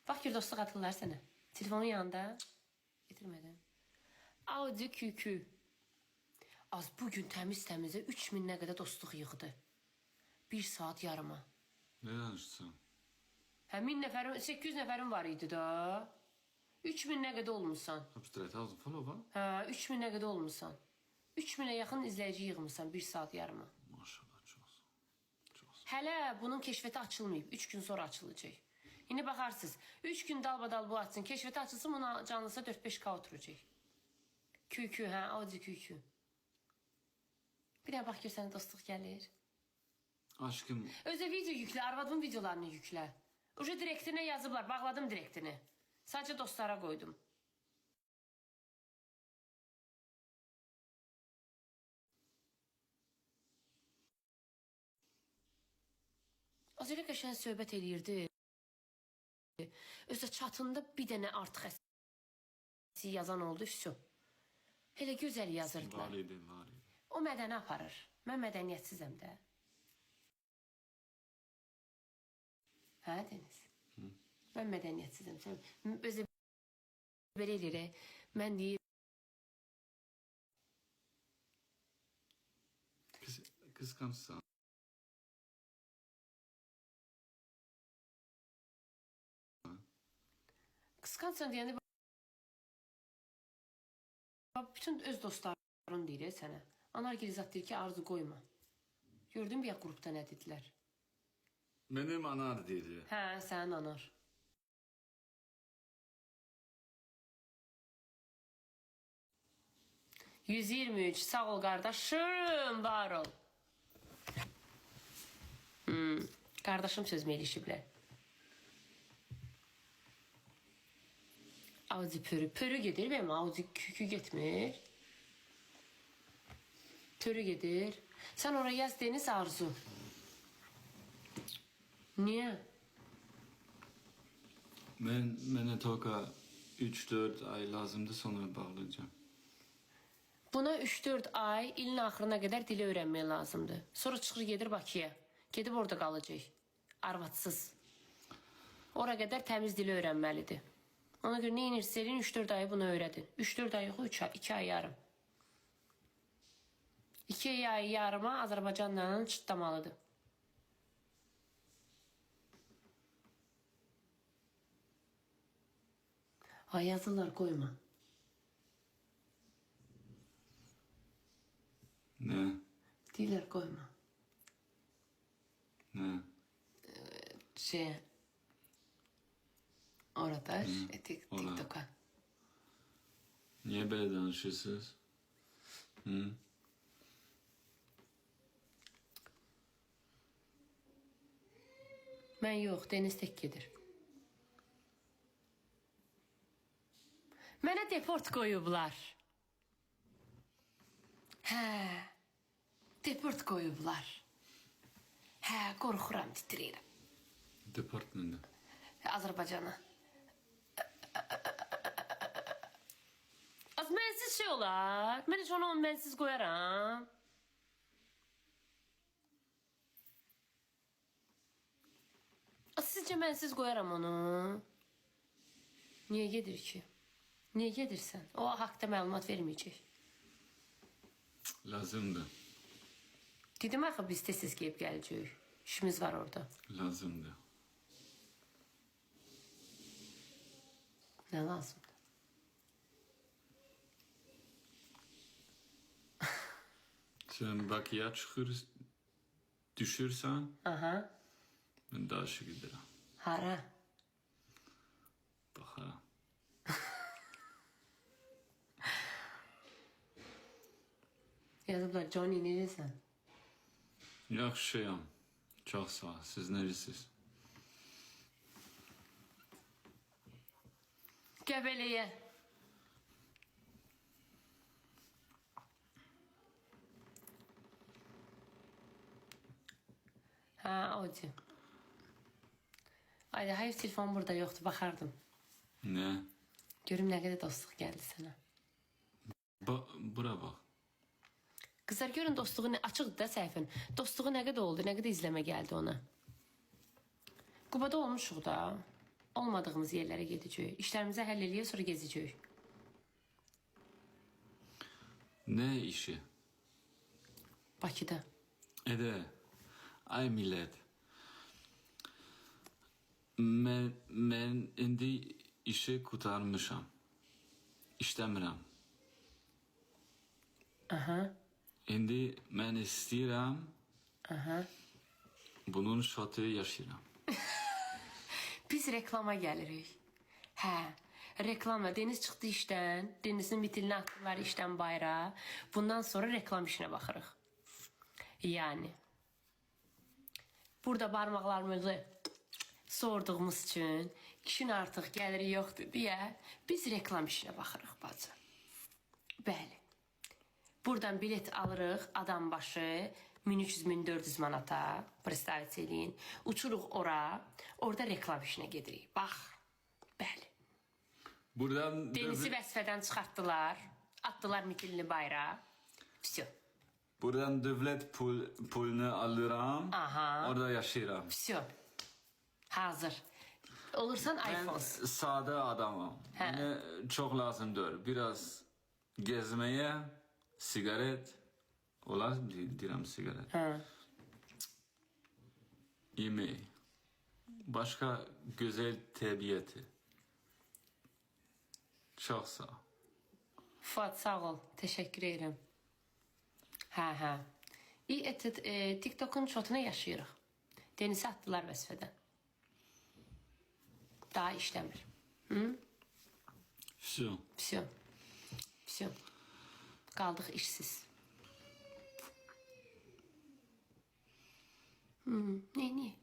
Bak gör dostluq atırlar sənə. Telefonun yanında. Getirmədim. Audi QQ. Az bugün təmiz-təmizə 3000-nə qədər dostluq yığdı. 1 saat yarıma. Ne danışsan? Hə 1000 nəfərim, 800 nəfərim var idi da. 3000-nə qədər olmuşsan. Hab 3000 follower? Hə 3000-nə qədər olmuşsan. 3000-ə yaxın izləyici yığmışsan 1 saat yarıma. Maşallah çok. Çok. Hələ bunun keşfeti açılmayıb. 3 gün sonra açılacaq. İndi baxarsınız. 3 gün dalbadal bu açsın. Keşfeti açılsın, buna canlısa 4-5K oturacaq. QQ, hə, Audi QQ. Bir daha bax gör sənə dostluq gəlir. Aşkım Özə video yüklə, arvadımın videolarını yüklə. Uca direktinə yazıblar, bağladım direktini. Sadəcə dostlara qoydum. Az elə qəşəng söhbət eləyirdi. Özə çatında bir dənə artıq əsi yazan oldu, üstü. Elə gözəl yazırdılar. var idi. O mədəni aparır. Mən mədəniyyətsizəm də. Hə, Deniz? Mən mədəniyyətsizəm. Sən özə belə eləyir. Mən deyir, Kıskançsan. qısqançsan deyəndə bütün öz dostların deyir sənə. Anar Girizat deyir ki, arzu qoyma. Gördün bir ya qrupda nə dedilər? Benim anar dedi. Hə, sənin anar. %123 sağ ol qardaşım, var ol. Qardaşım sözümü elişiblər. Audi pörü. Pörü gedir, benim Audi kükü getmir. Pörü gedir. Sen oraya yaz Deniz Arzu. Niye? Mənə toka 3-4 ay lazımdı, sonra bağlayacağım. Buna 3-4 ay ilin axırına qədər dili öyrənmək lazımdır. Sonra çıxır gedir Bakıya. Gedib orada qalacaq. Arvadsız. Ora qədər təmiz dili öyrənməlidir. Ona görə nə inirsə eləyin 3-4 ayı bunu öyrədin. 3-4 ay yox, 3 ay, 2 ay yarım. 2 ay yarıma Azərbaycanla çıtlamalıdır. Ay yazırlar qoyma. Ne? Deyirlər qoyma. Ne? Orada orada. TikTok'a. Niye böyle danışıyorsunuz? Hı? Mən yox, Deniz tək gedir. Mənə deport qoyublar. Hə, deport qoyublar. Hə, qorxuram, titrəyirəm. Departmanda. Azərbaycana. Az mənsiz şey olar. Mən heç onu mənsiz qoyaram. Sizcə mənsiz qoyaram onu. Niyə gedir ki? Niyə gedirsən? O haqda məlumat verməyəcək. Lazımdı. Dedim axı biz tez-tez gəlib gələcəyik. İşimiz var orada. Lazımdı. Nə lazımdır? Sen Bakı'ya düşürsen Aha. ben daha aşağı giderim. Hara? Bakarım. Yazıblar Johnny necəsən? Yaxşıyam. Çok sağ ol. Siz neresiniz? Qəbələyə. Ha, Audi. Ayda hayır telefon burada yoxdur, baxardım. Ne? Görüm nə qədər dostluq gəldi sənə. Bura bak. Qızlar görün dostluğu nə açıqdır da səhifin. Dostluğu nə qədər oldu, nə qədər izləmə gəldi ona. Qubada olmuşuq da. Olmadığımız yerlərə gedəcəyik. İşlərimizi həll eləyib sonra gezəcəyik. Ne işi? Bakıda. Ede. Ay millet. Ben indi işi kurtarmışam. İşlemirəm. Aha. İndi ben istəyirəm Aha. bunun şatı yaşayıram. Biz reklama gəlirik. Hə, reklama. Deniz çıxdı işdən, Denizin bitilini atdılar işdən bayra. Bundan sonra reklam işinə baxırıq. Yəni, burada barmaqlarımızı sorduğumuz üçün kişinin artıq gəliri yoxdur deyə biz reklam işinə baxırıq bacı. Bəli. Buradan bilet alırıq adam başı 1300-1400 manata, представить eləyin. Uçuruq ora, orada reklam işinə gedirik. Bax, bəli. Buradan Denizi vəzifədən çıxartdılar, atdılar mitilini bayra. Всё. Buradan devlet pulunu alıram. Aha. Orada yaşayıram. Всё. Hazır. Olursan Ben iPhone. sade adamım. Bana çok lazımdır. Biraz gezmeye, sigaret. Olar mı dirəm sigaret? Hə. Yemeği. Başka güzel təbiəti. Çok sağ ol. Fuat sağ ol. Təşəkkür edirəm. Hə, hə. TikTok'un şotuna yaşayırıq. Denizi atdılar vəzifədən. Daha işləmir. Все. Всё. Всё. Qaldıq işsiz. Niye?